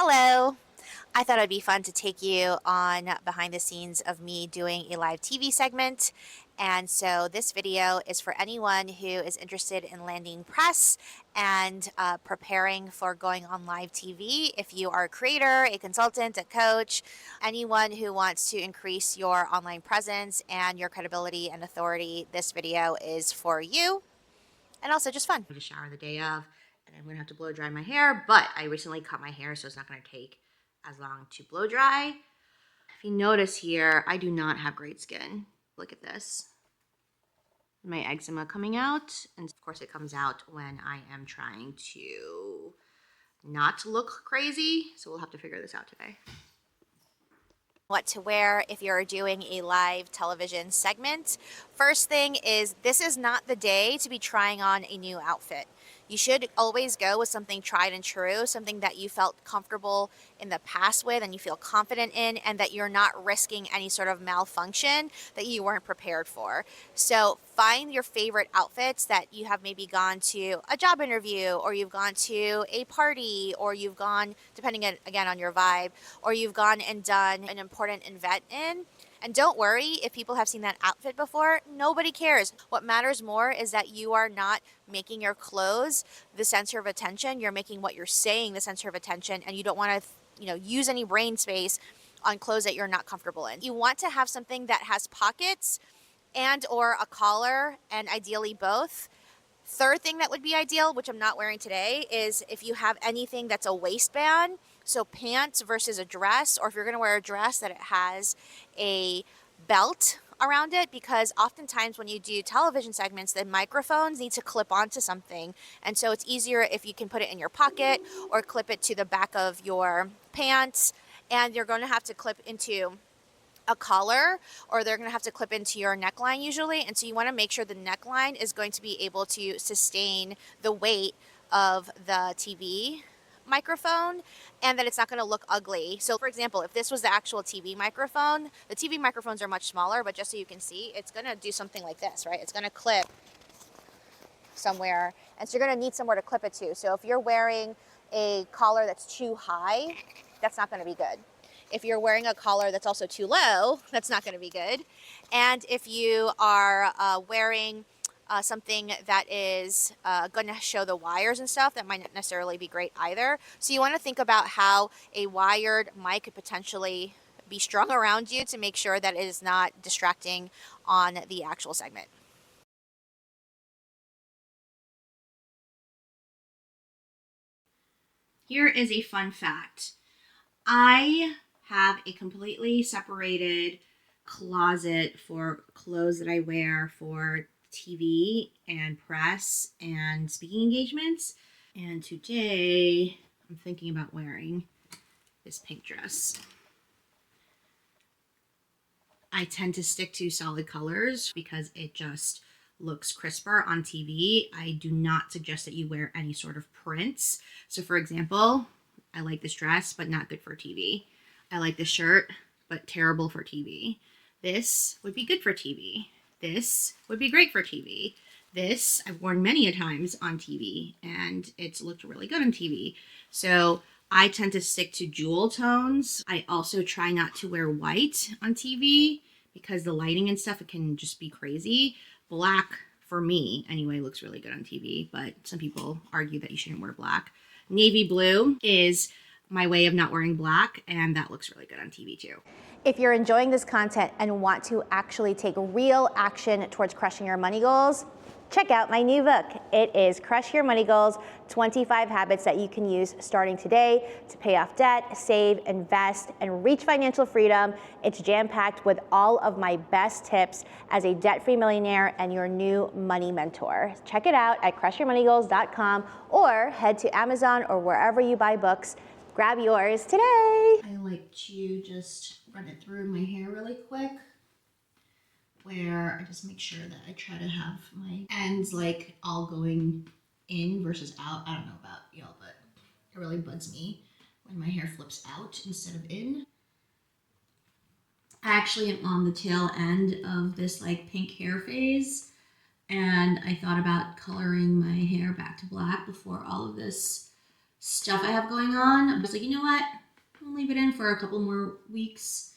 Hello. I thought it'd be fun to take you on behind the scenes of me doing a live TV segment. And so this video is for anyone who is interested in landing press and preparing for going on live TV. If you are a creator, a consultant, a coach, anyone who wants to increase your online presence and your credibility and authority, this video is for you. And also just fun. I just shower the day of, and I'm gonna have to blow dry my hair, but I recently cut my hair, so it's not gonna take as long to blow dry. If you notice here, I do not have great skin. Look at this. My eczema coming out, and of course it comes out when I am trying to not look crazy, so we'll have to figure this out today. What to wear if you're doing a live television segment. First thing is, this is not the day to be trying on a new outfit. You should always go with something tried and true, something that you felt comfortable in the past with and you feel confident in, and that you're not risking any sort of malfunction that you weren't prepared for. So find your favorite outfits that you have maybe gone to a job interview, or you've gone to a party, or you've gone, depending again on your vibe, or you've gone and done an important event in. And don't worry if people have seen that outfit before, nobody cares. What matters more is that you are not making your clothes the center of attention. You're making what you're saying the center of attention, and you don't want to, use any brain space on clothes that you're not comfortable in. You want to have something that has pockets and or a collar, and ideally both. Third thing that would be ideal, which I'm not wearing today, is if you have anything that's a waistband. So pants versus a dress, or if you're going to wear a dress, that it has a belt around it, because oftentimes when you do television segments, the microphones need to clip onto something. And so it's easier if you can put it in your pocket or clip it to the back of your pants. And you're going to have to clip into a collar, or they're going to have to clip into your neckline usually. And so you want to make sure the neckline is going to be able to sustain the weight of the TV microphone, and that it's not going to look ugly. So for example, if this was the actual TV microphone, the TV microphones are much smaller, but just so you can see, it's going to do something like this, right? It's going to clip somewhere, and so you're going to need somewhere to clip it to. So if you're wearing a collar that's too high, that's not going to be good. If you're wearing a collar that's also too low, that's not going to be good. And if you are wearing something that is going to show the wires and stuff, that might not necessarily be great either. So you want to think about how a wired mic could potentially be strung around you to make sure that it is not distracting on the actual segment. Here is a fun fact. I have a completely separated closet for clothes that I wear for TV and press and speaking engagements. And today I'm thinking about wearing this pink dress. I tend to stick to solid colors because it just looks crisper on TV. I do not suggest that you wear any sort of prints. So for example, I like this dress, but not good for TV. I like this shirt, but terrible for TV. This would be good for TV. This would be great for TV. This I've worn many a times on TV, and it's looked really good on TV. So I tend to stick to jewel tones. I also try not to wear white on TV because the lighting and stuff, it can just be crazy. Black, for me anyway, looks really good on TV, but some people argue that you shouldn't wear black. Navy blue is my way of not wearing black, and that looks really good on TV too. If you're enjoying this content and want to actually take real action towards crushing your money goals, check out my new book. It is Crush Your Money Goals, 25 habits that you can use starting today to pay off debt, save, invest, and reach financial freedom. It's jam-packed with all of my best tips as a debt-free millionaire and your new money mentor. Check it out at crushyourmoneygoals.com, or head to Amazon or wherever you buy books. Grab yours today. I like to just run it through my hair really quick, where I just make sure that I try to have my ends like all going in versus out. I don't know about y'all, but it really bugs me when my hair flips out instead of in. I actually am on the tail end of this like pink hair phase, and I thought about coloring my hair back to black before all of this stuff I have going on. I was like, you know what? I'll leave it in for a couple more weeks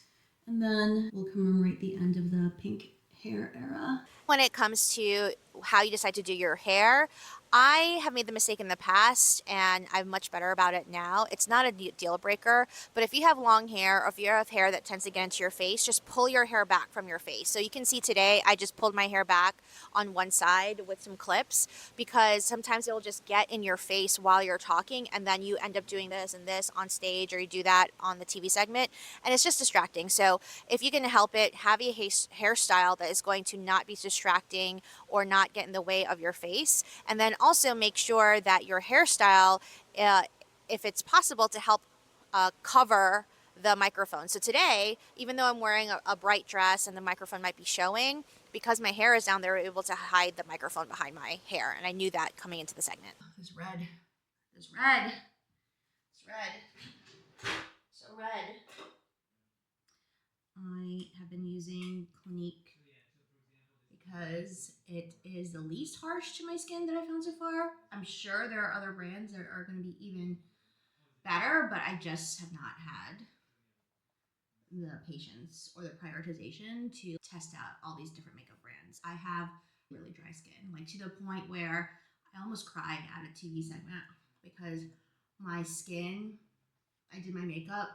and then we'll commemorate the end of the pink hair era. When it comes to how you decide to do your hair, I have made the mistake in the past and I'm much better about it now. It's not a deal breaker, but if you have long hair or if you have hair that tends to get into your face, just pull your hair back from your face. So you can see today, I just pulled my hair back on one side with some clips because sometimes it will just get in your face while you're talking and then you end up doing this and this on stage or you do that on the TV segment and it's just distracting. So if you can help it, have a hairstyle that is going to not be distracting or not get in the way of your face. And then also make sure that your hairstyle, uh, if it's possible, to help cover the microphone. So today, even though I'm wearing a bright dress and the microphone might be showing, because my hair is down, they were able to hide the microphone behind my hair. And I knew that coming into the segment. This red. This red. It's red. So red. I have been using Clinique because it is the least harsh to my skin that I've found so far. I'm sure there are other brands that are going to be even better, but I just have not had the patience or the prioritization to test out all these different makeup brands. I have really dry skin, like to the point where I almost cried at a TV segment because my skin, I did my makeup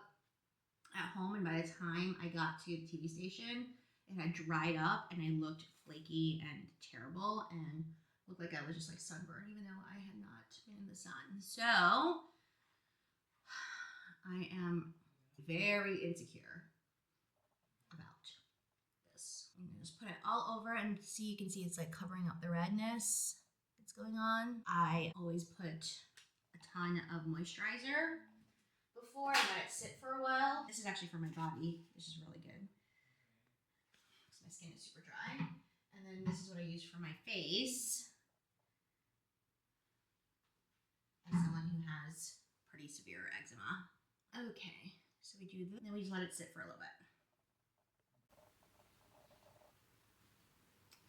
at home, and by the time I got to the TV station, it had dried up and I looked flaky and terrible and looked like I was just like sunburned, even though I had not been in the sun. So I am very insecure about this. I'm gonna just put it all over and see, you can see it's like covering up the redness that's going on. I always put a ton of moisturizer before and let it sit for a while. This is actually for my body. This is really good because my skin is super dry. And then this is what I use for my face. As someone who has pretty severe eczema. Okay, so we do this, then we just let it sit for a little bit.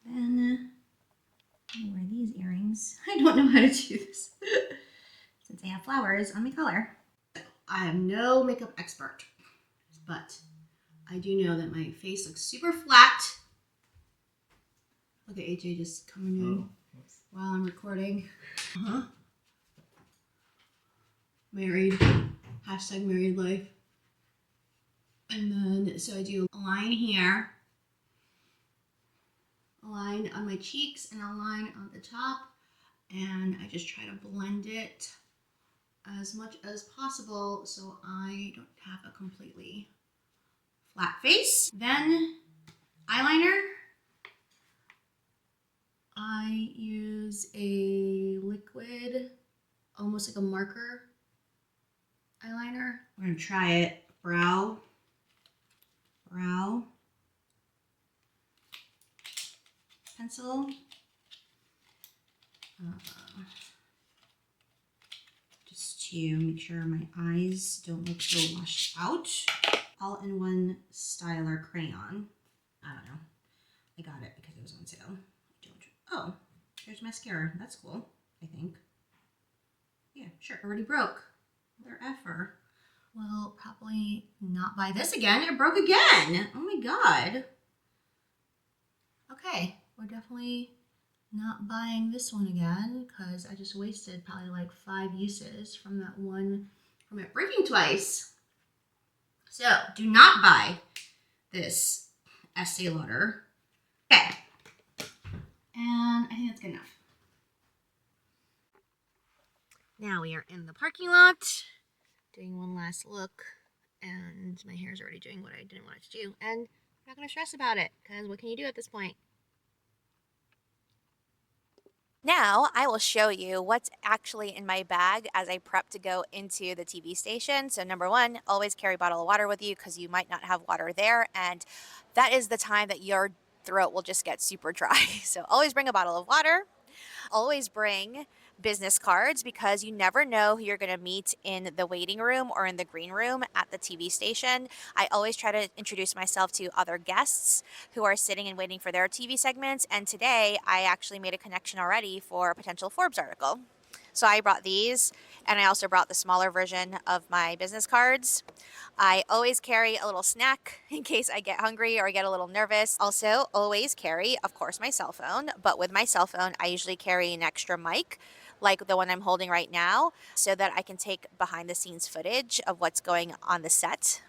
Then I wear these earrings. I don't know how to do this since I have flowers on my collar. I am no makeup expert, but I do know that my face looks super flat. Look at AJ just coming in while I'm recording. Married, hashtag married life. And then, so I do a line here, a line on my cheeks, and a line on the top. And I just try to blend it as much as possible so I don't have a completely flat face. Then eyeliner. I use a liquid, almost like a marker eyeliner. We're gonna try it. Brow. Pencil. Just to make sure my eyes don't look so washed out. All-in-one styler crayon. I don't know. I got it because it was on sale. Oh, there's mascara. That's cool, I think. Yeah, sure. Already broke. Mother effer. Well, probably not buy this again. It broke again. Oh my god. Okay, we're definitely not buying this one again because I just wasted probably like 5 uses from that one, from it breaking twice. So, do not buy this Estee Lauder. Okay. And I think that's good enough. Now we are in the parking lot, doing one last look, and my hair is already doing what I didn't want it to do, and I'm not going to stress about it, because what can you do at this point? Now I will show you what's actually in my bag as I prep to go into the TV station. So number one, always carry a bottle of water with you because you might not have water there. And that is the time that your throat will just get super dry. So always bring a bottle of water. Always bring business cards because you never know who you're going to meet in the waiting room or in the green room at the TV station. I always try to introduce myself to other guests who are sitting and waiting for their TV segments. And today I actually made a connection already for a potential Forbes article. So I brought these, and I also brought the smaller version of my business cards. I always carry a little snack in case I get hungry or get a little nervous. Also, always carry, of course, my cell phone. But with my cell phone, I usually carry an extra mic, like the one I'm holding right now, so that I can take behind the scenes footage of what's going on the set.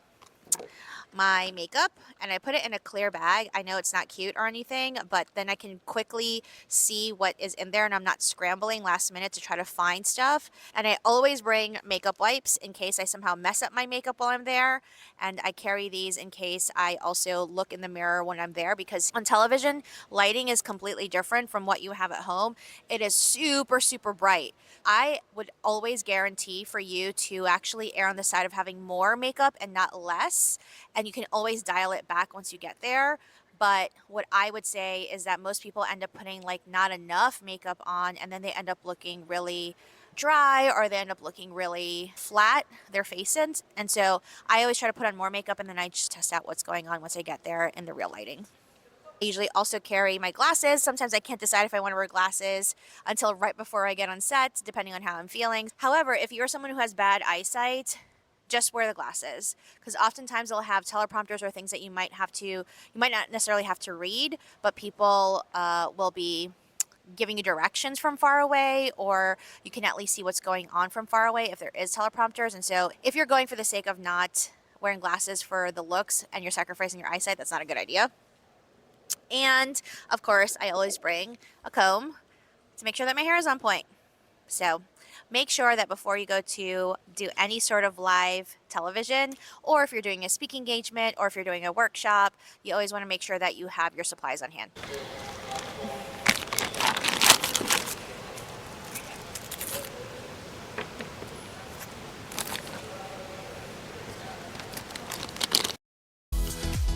My makeup, and I put it in a clear bag. I know it's not cute or anything, but then I can quickly see what is in there and I'm not scrambling last minute to try to find stuff. And I always bring makeup wipes in case I somehow mess up my makeup while I'm there. And I carry these in case I also look in the mirror when I'm there, because on television, lighting is completely different from what you have at home. It is super, super bright. I would always guarantee for you to actually err on the side of having more makeup and not less. And you can always dial it back once you get there. But what I would say is that most people end up putting like not enough makeup on, and then they end up looking really dry, or they end up looking really flat, their faces. And so I always try to put on more makeup, and then I just test out what's going on once I get there in the real lighting. I usually also carry my glasses. Sometimes I can't decide if I want to wear glasses until right before I get on set, depending on how I'm feeling. However, if you're someone who has bad eyesight, just wear the glasses, because oftentimes they'll have teleprompters or things that you might not necessarily have to read, but people will be giving you directions from far away, or you can at least see what's going on from far away if there is teleprompters. And so if you're going for the sake of not wearing glasses for the looks and you're sacrificing your eyesight, that's not a good idea. And of course, I always bring a comb to make sure that my hair is on point. So make sure that before you go to do any sort of live television, or if you're doing a speaking engagement, or if you're doing a workshop, you always want to make sure that you have your supplies on hand.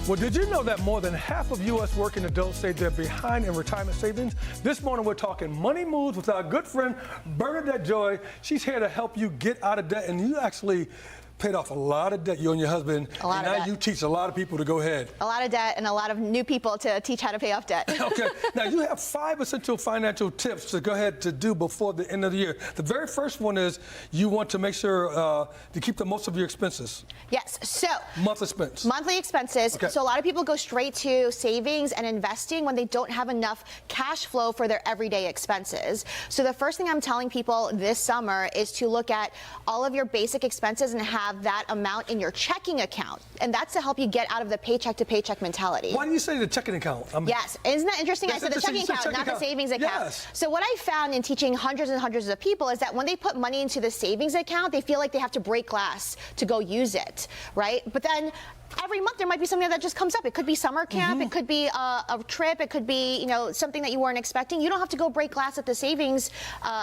Well, did you know that more than half of U.S. working adults say they're behind in retirement savings? This morning, we're talking money moves with our good friend, Bernadette Joy. She's here to help you get out of debt, and you actually paid off a lot of debt, you and your husband. A lot and of now debt. you teach a lot of people to go ahead. A lot of debt and a lot of new people to teach how to pay off debt. Okay, now you have 5 essential financial tips to go ahead to do before the end of the year. The very first one is you want to make sure to keep the most of your expenses. Yes, so Monthly expense. monthly expenses. Okay. So a lot of people go straight to savings and investing when they don't have enough cash flow for their everyday expenses. So the first thing I'm telling people this summer is to look at all of your basic expenses and have that amount in your checking account. And that's to help you get out of the paycheck to paycheck mentality. Why do you say the checking account? Yes, isn't that interesting? I That's said the interesting. checking You said account, checking not the savings account. Yes. So what I found in teaching hundreds and hundreds of people is that when they put money into the savings account, they feel like they have to break glass to go use it, right? But then every month there might be something that just comes up. It could be summer camp, it could be a trip, it could be something that you weren't expecting. You don't have to go break glass at the savings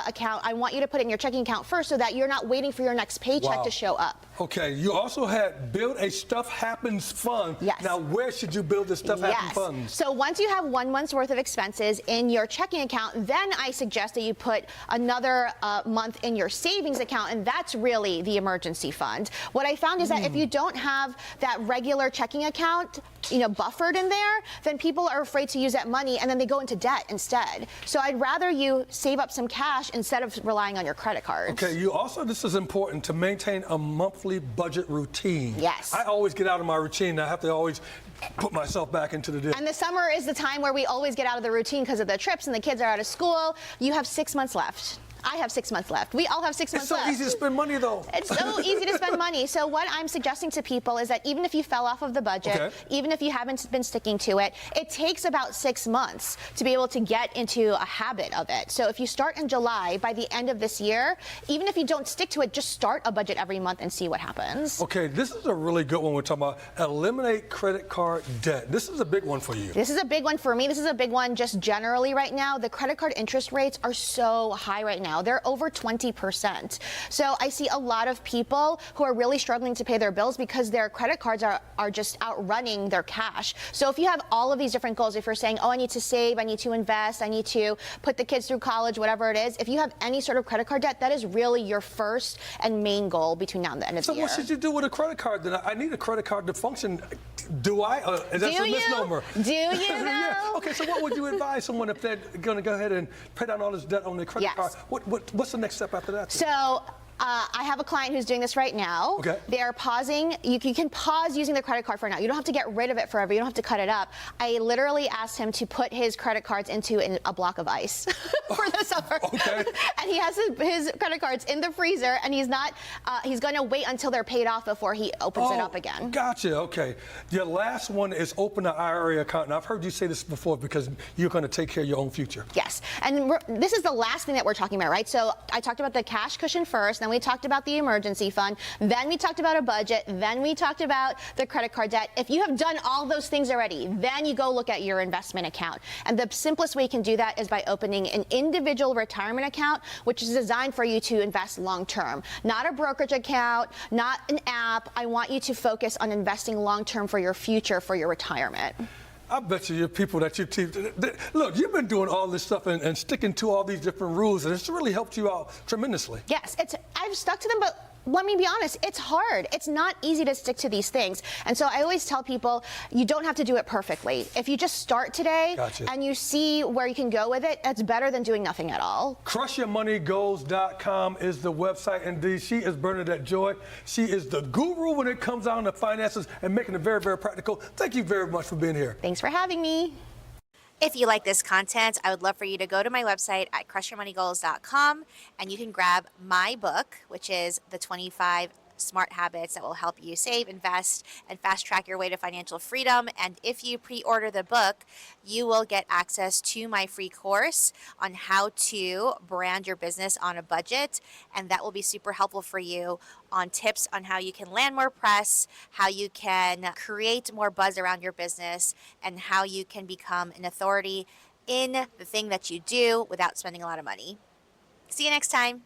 account. I want you to put it in your checking account first so that you're not waiting for your next paycheck Wow. to show up. Okay, you also had build a stuff happens fund. Yes. Now, where should you build the stuff happens Yes. funds? So once you have 1 month's worth of expenses in your checking account, then I suggest that you put another month in your savings account, and that's really the emergency fund. What I found is that if you don't have that regular checking account, buffered in there, then people are afraid to use that money, and then they go into debt instead. So I'd rather you save up some cash instead of relying on your credit cards. Okay, you also, this is important to maintain a monthly budget routine. Yes. I always get out of my routine. I have to always put myself back into the deal. And the summer is the time where we always get out of the routine because of the trips and the kids are out of school. You have 6 months left. I have 6 months left. We all have 6 It's months so left. easy to spend money, though. It's so easy to spend money. So what I'm suggesting to people is that even if you fell off of the budget, Okay. even if you haven't been sticking to it, it takes about 6 months to be able to get into a habit of it. So if you start in July, by the end of this year, even if you don't stick to it, just start a budget every month and see what happens. Okay, this is a really good one. We're talking about eliminate credit card debt. This is a big one for you. This is a big one for me. This is a big one just generally right now. The credit card interest rates are so high right now. They're over 20%. So I see a lot of people who are really struggling to pay their bills because their credit cards are just outrunning their cash. So if you have all of these different goals, if you're saying, oh, I need to save, I need to invest, I need to put the kids through college, whatever it is, if you have any sort of credit card debt, that is really your first and main goal between now and the end of So the year. what should you do with a credit card? Then I need a credit card to function. Do I? Is that a misnomer? Do you Yeah. though? Okay, so what would you advise someone if they're going to go ahead and pay down all this debt on their credit Yes. card? what's the next step after that? So I have a client who's doing this right now. Okay. They are pausing. You can pause using the credit card for now. You don't have to get rid of it forever. You don't have to cut it up. I literally asked him to put his credit cards into a block of ice for the summer. Okay. And he has his credit cards in the freezer, and he's not. He's going to wait until they're paid off before he opens it up again. Gotcha. Okay. Your last one is open an IRA account. And I've heard you say this before because you're going to take care of your own future. Yes, and this is the last thing that we're talking about, right? So I talked about the cash cushion first, then we talked about the emergency fund, then we talked about a budget, then we talked about the credit card debt. If you have done all those things already, then you go look at your investment account. And the simplest way you can do that is by opening an individual retirement account, which is designed for you to invest long term. Not a brokerage account, not an app. I want you to focus on investing long term for your future, for your retirement. I bet you your people that you teach. Look, you've been doing all this stuff and sticking to all these different rules, and it's really helped you out tremendously. Yes, I've stuck to them, but let me be honest, it's hard. It's not easy to stick to these things. And so I always tell people, you don't have to do it perfectly. If you just start today and you see where you can go with it, that's better than doing nothing at all. CrushYourMoneyGoals.com is the website. Indeed, she is Bernadette Joy. She is the guru when it comes down to finances and making it very, very practical. Thank you very much for being here. Thanks for having me. If you like this content, I would love for you to go to my website at crushyourmoneygoals.com and you can grab my book, which is the 25 smart habits that will help you save, invest, and fast track your way to financial freedom. And if you pre-order the book, you will get access to my free course on how to brand your business on a budget. And that will be super helpful for you on tips on how you can land more press, how you can create more buzz around your business, and how you can become an authority in the thing that you do without spending a lot of money. See you next time.